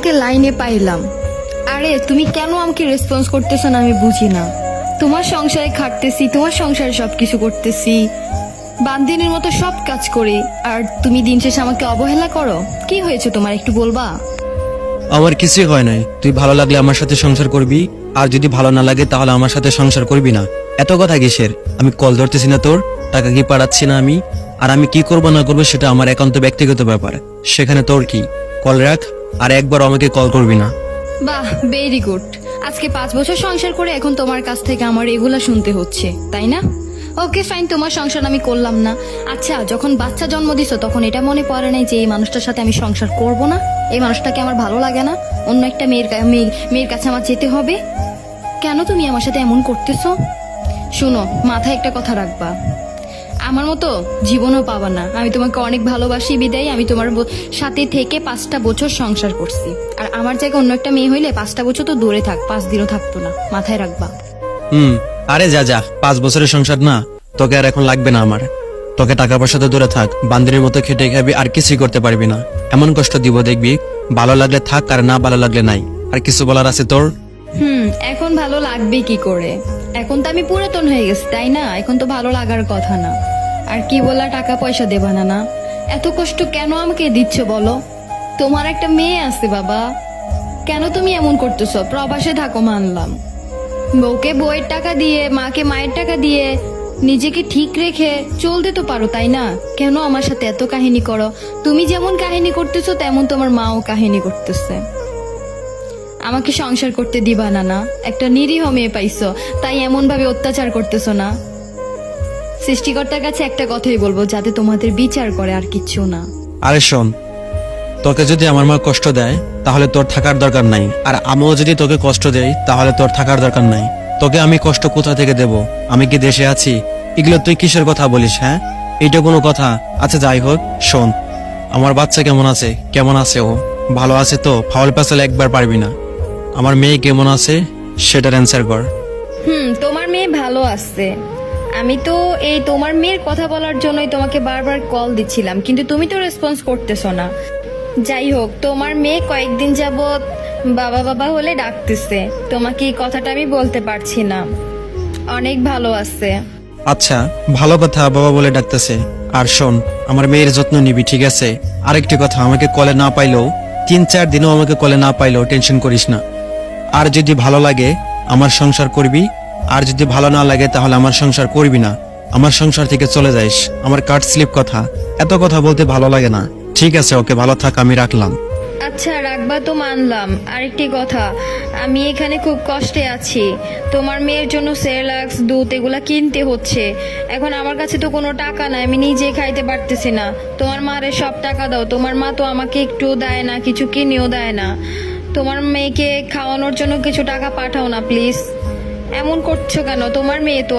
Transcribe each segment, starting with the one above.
তোমাকে লাইনে পাইলাম। আরে তুমি কেন আমাকে রেসপন্স করতেছো না আমি বুঝি না। তোমার সংসারে খাটতেছি, তোমার সংসারে সবকিছু করতেছি, বান্দিনীর মতো সব কাজ করি, আর তুমি দিন শেষে আমাকে অবহেলা করো। কি হয়েছে তোমার একটু বলবা? আমার কিছুই হয় নাই। তুই ভালো লাগলে আমার সাথে সংসার করবি, আর যদি ভালো না লাগে তাহলে আমার সাথে সংসার করবি না। এত কথা কিসের? আমি কল ধরতেছি না তোর, টাকা কি পাঠাচ্ছি না আমি, আর আমি কি করবো না করবো সেটা আমার একান্ত ব্যক্তিগত ব্যাপার। সেখানে তোর কি? কল রাখ, আর একবার আমাকে কল করবি না। বাহ, ভেরি গুড। আজকে 5 বছর সংসার করে এখন তোমার কাছ থেকে আমার এগুলা শুনতে হচ্ছে, তাই না? ওকে ফাইন, তোমার সংসার আমি করলাম না। আচ্ছা, যখন বাচ্চা জন্ম দিছো তখন এটা মনে পড়ে নাই যে এই মানুষটার সাথে আমি সংসার করব না? এই মানুষটাকে আমার ভালো লাগে না? অন্য একটা মেয়ের কাছে আমার যেতে হবে? কেন তুমি আমার সাথে এমন করতেছো? শুনো, মাথায় একটা কথা রাখবা, আমার মতো জীবনও পাবা না। আমি তোমাকে অনেক ভালোবাসি বিদায় আমি তোমার সাথে থেকে 5টা বছর সংসার করছি। আর আমার জায়গায় অন্য একটা মেয়ে হইলে 5টা বছর তো দূরে থাক, 5 দিনও থাকতো না। মাথায় রাখবা। আরে যা যা, 5 বছরের সংসার না, তোকে আর এখন লাগবে না আমার। তোকে টাকা পয়সা তো দূরে থাক, বান্দিরের মতো খেটে খাবি, আর কিছুই করতে পারবি না। এমন কষ্ট দিব দেখবি, ভালো লাগলে থাক আর না ভালো লাগলে নাই। আর কিছু বলার আছে তোর? এখন ভালো লাগবে কি করে? এখন তো আমি পুরাতন হয়ে গেছি, তাই না? এখন তো ভালো লাগার কথা না। আর কি বলা, টাকা পয়সা দেবা না না? এত কষ্ট কেন আমাকে দিচ্ছ বলো? তোমার একটা মেয়ে আছে বাবা, কেন তুমি এমন করতেছো? প্রবাসে থাকো মানলাম, বউকে বউয়ের টাকা দিয়ে, মাকে মায়ের টাকা দিয়ে নিজেকে ঠিক রেখে চলতে তো পারো, তাই না? কেন আমার সাথে এত কাহিনী করো? তুমি যেমন কাহিনী করতেছো তেমন তোমার মাও কাহিনী করতেছে। আমাকে সংসার করতে দিবা না না? একটা নিরীহ মেয়ে পাইছো, তাই এমন ভাবে অত্যাচার করতেছো না? সৃষ্টিকর্তার কাছে একটা কথাই বলবো, যাতে তোমাদের বিচার করে, আর কিচ্ছু না। আরে শোন, তোকে যদি আমার মা কষ্ট দেয় তাহলে তোর থাকার দরকার নাই, আর আমিও যদি তোকে কষ্ট দেই তাহলে তোর থাকার দরকার নাই। তোকে আমি কষ্ট কোথা থেকে দেব? আমি কি দেশে আছি? এগুলো তুই কিসের কথা বলিস? হ্যাঁ, এইটা কোনো কথা? আচ্ছা যাই হোক, শোন, আমার বাচ্চা কেমন আছে? কেমন আছে ও? ভালো আছে তো? ফাউল প্যাসেল একবার পারবি না। আমার মেয়ে কেমন আছে সেটার অ্যান্সার কর। তোমার মেয়ে ভালো আছে। আমি তো এই তোমার মেয়ের কথা বলার জন্যই তোমাকে বারবার কল দিচ্ছিলাম, কিন্তু তুমি তো রেসপন্স করতেছো না। যাই হোক, তোমার মেয়ে কয়েকদিন যাবত বাবা বাবা হলে ডাকতেছে, তোমাকে এই কথাটা আমি বলতে পারছি না। অনেক ভালো আছে। আচ্ছা, ভালো কথা, বাবা বলে ডাকতেছে। আর শোন, আমার মেয়ের যত্ন নিবি, ঠিক আছে? আরেকটি কথা, আমাকে কলে না পাইলেও 3-4 দিনও আমাকে কলে না পাইলেও টেনশন করিস না। আর যদি ভালো লাগে আমার সংসার করবি, আর যদি ভালো না লাগে তাহলে আমার সংসার করবি না। আমার সংসার থেকে চলে যাইস। আমার কার্ড স্লিপ কথা, এত কথা বলতে ভালো লাগে না। ঠিক আছে, ওকে, ভালো থাক, আমি রাখলাম। আচ্ছা, রাখবা তো মানলাম। আরেকটি কথা, আমি এখানে খুব কষ্টে আছি। তোমার মেয়ের জন্য সেরেলাক্স, দুধ এগুলা কিনতে হচ্ছে। এখন আমার কাছে তো কোনো টাকা নাই, আমি নিজে খাইতে পারতেছি না। তোমার মারে সব টাকা দাও। তোমার মা তো আমাকে একটুও দেয় না, কিছু কিনেও দেয় না। তোমার মেয়েকে খাওয়ানোর জন্য কিছু টাকা পাঠাও না প্লিজ। এমন করছো কেন? তোমার মেয়ে তো,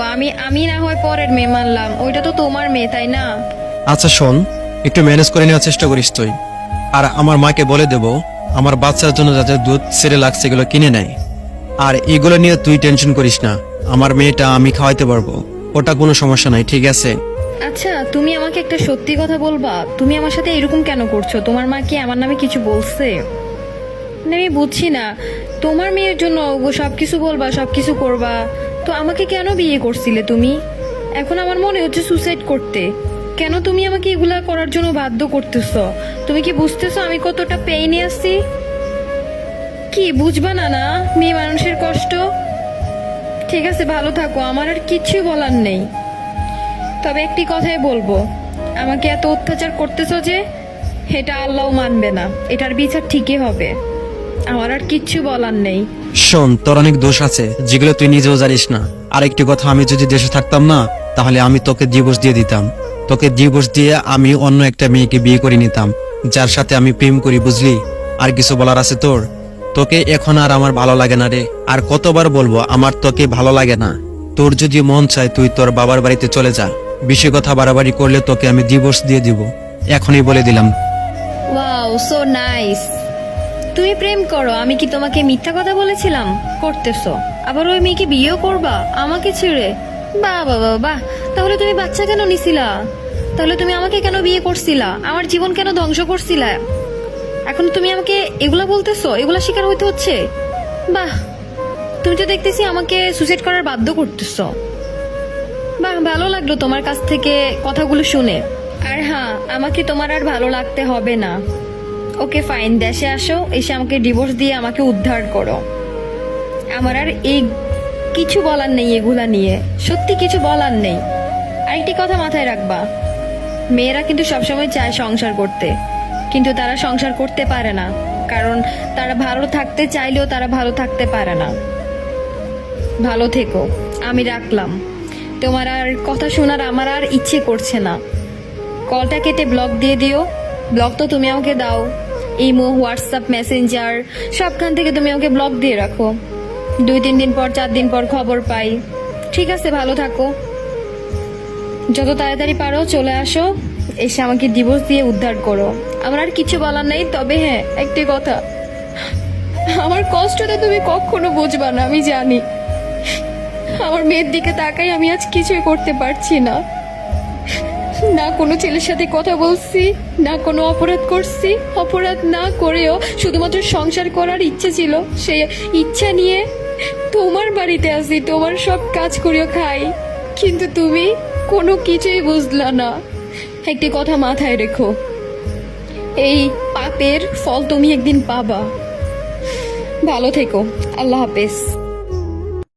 আমি না হয় পরের মেয়ে মানলাম, ওইটা তো তোমার মেয়ে, তাই না? আচ্ছা শোন, একটু ম্যানেজ করে নেওয়ার চেষ্টা করিস তুই। আর আমার মাকে বলে দেব আমার বাচ্চার জন্য যাতে দুধ সেরেলাক্স এগুলো কিনে নেয়। আর এগুলো নিয়ে তুই টেনশন করিস না, আমার মেয়েটা আমি খাওয়াইতে পারবো, ওটা কোনো সমস্যা নাই, ঠিক আছে? আচ্ছা, তুমি আমাকে একটা সত্যি কথা বলবা? তুমি আমার সাথে এরকম কেন করছো? তোমার মা কি আমার নামে কিছু বলছে? না, আমি বুঝছি না। তোমার মেয়ের জন্য সবকিছু বলবা, সবকিছু করবা, তো আমাকে কেন বিয়ে করছিলে তুমি? এখন আমার মনে হচ্ছে সুসাইড করতে। কেন তুমি আমাকে এগুলা করার জন্য বাধ্য করতেছো? তুমি কি বুঝতেছো আমি কতটা পেইনে আছি? কি বুঝবা না না মেয়ে মানুষের কষ্ট? ঠিক আছে, ভালো থাকো, আমার আর কিচ্ছু বলার নেই। তবে একটি কথাই বলবো, আমাকে এত অত্যাচার করতেছো যে, এটা আল্লাহ মানবে না, এটার বিচার ঠিকই হবে। আমার আর কিচ্ছু বলার নেই। শোন, তোর অনেক দোষ আছে যেগুলো তুই নিজেও জানিস না। আরেকটি কথা, আমি যদি দেশে থাকতাম না তাহলে আমি তোকে ডিভোর্স দিয়ে দিতাম। তোকে ডিভোর্স দিয়ে আমি অন্য একটা মেয়েকে বিয়ে করে নিতাম, যার সাথে আমি প্রেম করি, বুঝলি? আর কিছু বলার আছে তোর? তোকে এখন আর আমার ভালো লাগে না রে। আর কতবার বলবো আমার তোকে ভালো লাগে না? তোর যদি মন চায় তুই তোর বাবার বাড়িতে চলে যা। বেশি কথা বাড়াবাড়ি করলে তোকে আমি ডিভোর্স দিয়ে দিব, এখনই বলে দিলাম। Wow, so nice. তুমি প্রেম করো, আমি কি তোমাকে মিথ্যা কথা বলেছিলাম? করতেছো। আবার ওই মেয়েকে বিয়েও করবা আমাকে ছেড়ে? বাহ বাহ বাহ বাহ। তাহলে তুমি বাচ্চা কেন নিছিলা? তাহলে তুমি আমাকে কেন বিয়ে করছিলা? আমার জীবন কেন ধ্বংস করছিলা? এখন তুমি আমাকে এগুলা বলতেছো, এগুলা শিকার হইতে হচ্ছে? বাহ, তুমি তো দেখতেছি আমাকে সুসাইড করার বাধ্য করতেছো। বাহ, ভালো লাগলো তোমার কাছ থেকে কথাগুলো শুনে। আর হ্যাঁ, আমাকে তোমার আর ভালো লাগতে হবে না। ওকে ফাইন, দেশে আসো, এসে আমাকে ডিভোর্স দিয়ে আমাকে উদ্ধার করো। আমার আর এই কিছু বলার নেই এগুলা নিয়ে, সত্যি কিছু বলার নেই। আরেকটি কথা মাথায় রাখবা, মেয়েরা কিন্তু সবসময় চায় সংসার করতে, কিন্তু তারা সংসার করতে পারে না, কারণ তারা ভালো থাকতে চাইলেও তারা ভালো থাকতে পারে না। ভালো থেকো, আমি রাখলাম। তোমার আর কথা শোনার আমার আর ইচ্ছে করছে না। কলটা কেটে ব্লক দিয়ে দিও। ব্লক তো তুমি আমাকে দাও, ইমো, হোয়াটসঅ্যাপ, মেসেঞ্জার সবখান থেকে তুমি আমাকে ব্লক দিয়ে রাখো। 2-3 দিন পর 4 দিন পর খবর পাই। ঠিক আছে, ভালো থাকো। যত তাড়াতাড়ি পারো চলে আসো, এসে আমাকে ডিভোর্স দিয়ে উদ্ধার করো। আমার আর কিছু বলার নেই, তবে হ্যাঁ, একটি কথা, আমার কষ্টটা তুমি কখনো বুঝবা না, আমি জানি। আমার মেয়ের দিকে তাকাই আমি আজ কিছুই করতে পারছি না। না কোনো ছেলের সাথে কথা বলছি, না কোনো অপরাধ করছি। অপরাধ না করেও শুধুমাত্র সংসার করার ইচ্ছে ছিল, সেই ইচ্ছা নিয়ে তোমার বাড়িতে আসি, তোমার সব কাজ করিও খাই, কিন্তু তুমি কোনো কিছুই বুঝলা না। একটি কথা মাথায় রেখো, এই পাপের ফল তুমি একদিন পাবা। ভালো থেকো, আল্লাহ হাফেজ।